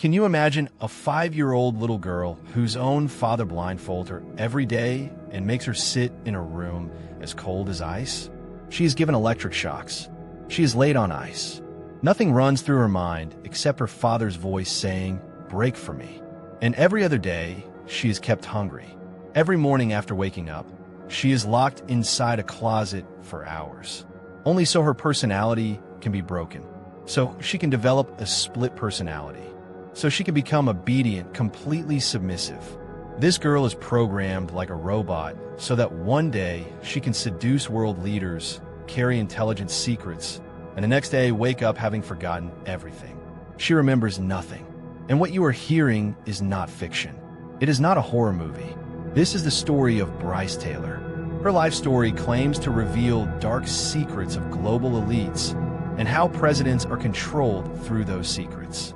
Can you imagine a 5-year-old little girl whose own father blindfolds her every day and makes her sit in a room as cold as ice? She is given electric shocks. She is laid on ice. Nothing runs through her mind except her father's voice saying, "Break for me." And every other day, she is kept hungry. Every morning after waking up, she is locked inside a closet for hours, only so her personality can be broken, so she can develop a split personality, so she can become obedient, completely submissive. This girl is programmed like a robot so that one day she can seduce world leaders, carry intelligent secrets, and the next day wake up having forgotten everything. She remembers nothing. And what you are hearing is not fiction. It is not a horror movie. This is the story of Bryce Taylor. Her life story claims to reveal dark secrets of global elites and how presidents are controlled through those secrets.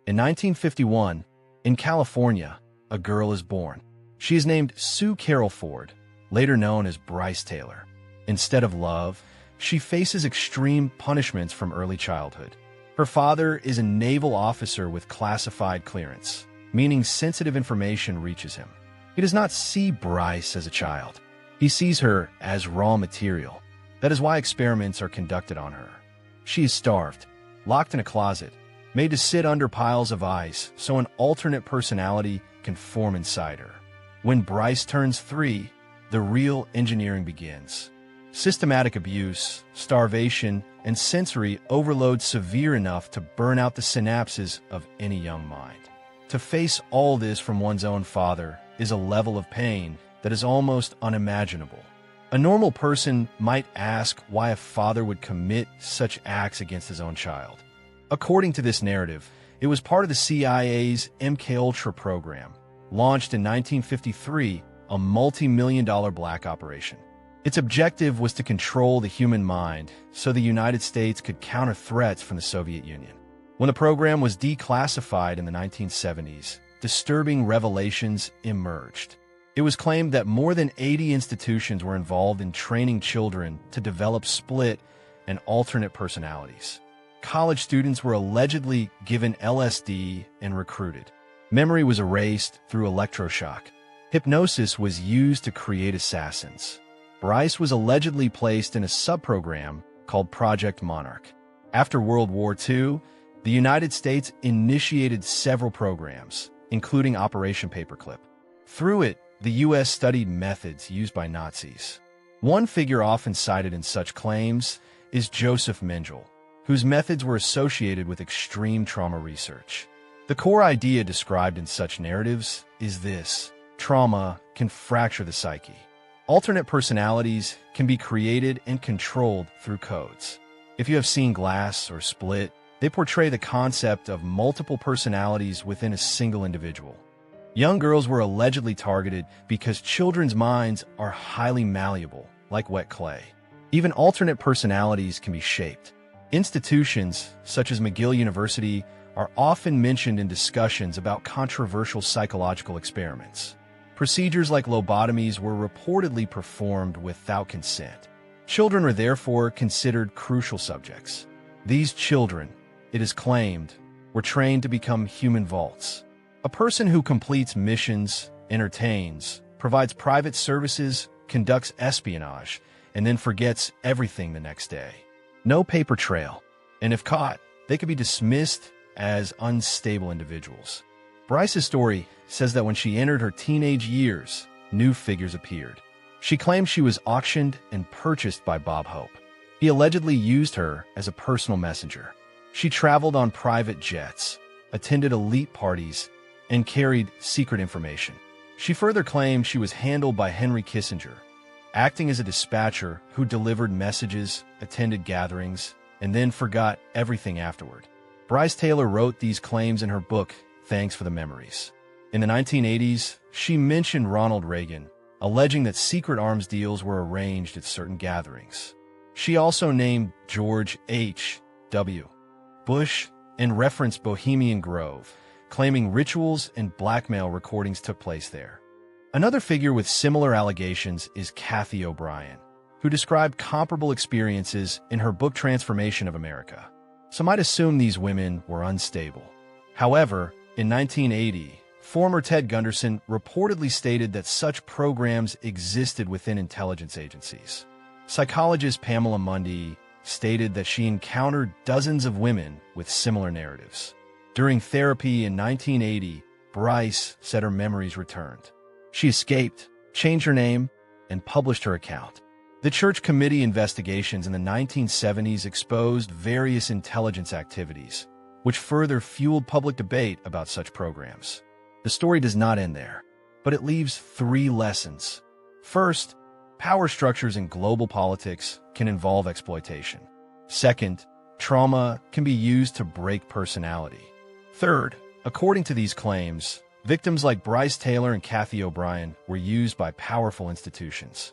In 1951, in California, a girl is born. She is named Sue Carol Ford, later known as Bryce Taylor. Instead of love, she faces extreme punishments from early childhood. Her father is a naval officer with classified clearance, meaning sensitive information reaches him. He does not see Bryce as a child. He sees her as raw material. That is why experiments are conducted on her. She is starved, locked in a closet, made to sit under piles of ice so an alternate personality can form inside her. When Bryce turns 3, the real engineering begins. Systematic abuse, starvation, and sensory overload severe enough to burn out the synapses of any young mind. To face all this from one's own father is a level of pain that is almost unimaginable. A normal person might ask why a father would commit such acts against his own child. According to this narrative, it was part of the CIA's MKUltra program, launched in 1953, a multi-million-dollar black operation. Its objective was to control the human mind so the United States could counter threats from the Soviet Union. When the program was declassified in the 1970s, disturbing revelations emerged. It was claimed that more than 80 institutions were involved in training children to develop split and alternate personalities. College students were allegedly given LSD and recruited. Memory was erased through electroshock. Hypnosis was used to create assassins. Bryce was allegedly placed in a subprogram called Project Monarch. After World War II, the United States initiated several programs, including Operation Paperclip. Through it, the U.S. studied methods used by Nazis. One figure often cited in such claims is Joseph Mengele, whose methods were associated with extreme trauma research. The core idea described in such narratives is this: trauma can fracture the psyche. Alternate personalities can be created and controlled through codes. If you have seen Glass or Split, they portray the concept of multiple personalities within a single individual. Young girls were allegedly targeted because children's minds are highly malleable, like wet clay. Even alternate personalities can be shaped. Institutions, such as McGill University, are often mentioned in discussions about controversial psychological experiments. Procedures like lobotomies were reportedly performed without consent. Children are therefore considered crucial subjects. These children, it is claimed, were trained to become human vaults. A person who completes missions, entertains, provides private services, conducts espionage, and then forgets everything the next day. No paper trail, and if caught, they could be dismissed as unstable individuals. Bryce's story says that when she entered her teenage years, new figures appeared. She claimed she was auctioned and purchased by Bob Hope. He allegedly used her as a personal messenger. She traveled on private jets, attended elite parties, and carried secret information. She further claimed she was handled by Henry Kissinger, acting as a dispatcher who delivered messages, attended gatherings, and then forgot everything afterward. Bryce Taylor wrote these claims in her book, Thanks for the Memories. In the 1980s, she mentioned Ronald Reagan, alleging that secret arms deals were arranged at certain gatherings. She also named George H.W. Bush and referenced Bohemian Grove, claiming rituals and blackmail recordings took place there. Another figure with similar allegations is Kathy O'Brien, who described comparable experiences in her book Transformation of America. Some might assume these women were unstable. However, in 1980, former Ted Gunderson reportedly stated that such programs existed within intelligence agencies. Psychologist Pamela Mundy stated that she encountered dozens of women with similar narratives. During therapy in 1980, Bryce said her memories returned. She escaped, changed her name, and published her account. The Church Committee investigations in the 1970s exposed various intelligence activities, which further fueled public debate about such programs. The story does not end there, but it leaves 3 lessons. First, power structures in global politics can involve exploitation. Second, trauma can be used to break personality. Third, according to these claims, victims like Bryce Taylor and Kathy O'Brien were used by powerful institutions.